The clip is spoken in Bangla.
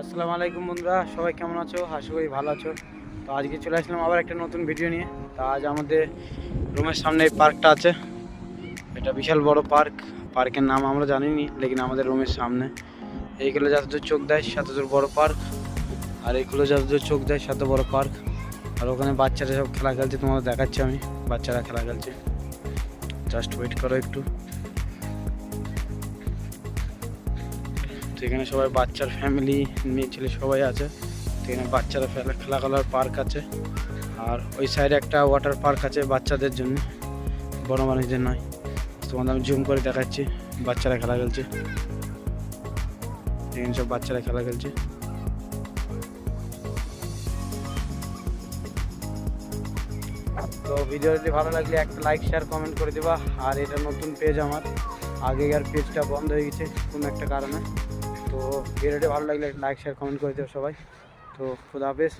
আসসালামু আলাইকুম বন্ধুরা, সবাই কেমন আছো? আশা করি ভালো আছো। তো আজকে চলে আসলাম আবার একটা নতুন ভিডিও নিয়ে। তা আজ আমাদের রুমের সামনে এই পার্কটা আছে। এটা বিশাল বড় পার্ক। পার্কের নাম আমরা জানিনি, লেকিন আমাদের রুমের সামনে এইগুলো যতদূর চোখ দেয় ততদূর বড় পার্ক, আর এইগুলো যতদূর চোখ দেয় তত বড় পার্ক। আর ওখানে বাচ্চারা সব খেলা খেলছে, তোমাদের দেখাচ্ছি আমি। বাচ্চারা খেলা খেলছে, জাস্ট ওয়েট করো একটু। তো এখানে সবাই বাচ্চার ফ্যামিলি, মেয়ে ছেলে সবাই আছে। তো এখানে বাচ্চারা খেলা খেলার পার্ক আছে। আর ওই সাইডে একটা ওয়াটার পার্ক আছে বাচ্চাদের জন্য, বড় মানুষদের নয়। তোমাদের আমি জুম করে দেখাচ্ছি, বাচ্চারা খেলা খেলছে। এখানে সব বাচ্চারা খেলা খেলছে। তো ভিডিও যদি ভালো লাগলে একটা লাইক শেয়ার কমেন্ট করে দিবা। আর এটা নতুন পেজ আমার, আগেকার পেজটা বন্ধ হয়ে গেছে কোনো একটা কারণে। তো ভিডিওটি ভালো লাগলে লাইক শেয়ার কমেন্ট করে দেবো সবাই। তো খুদা হাফেজ।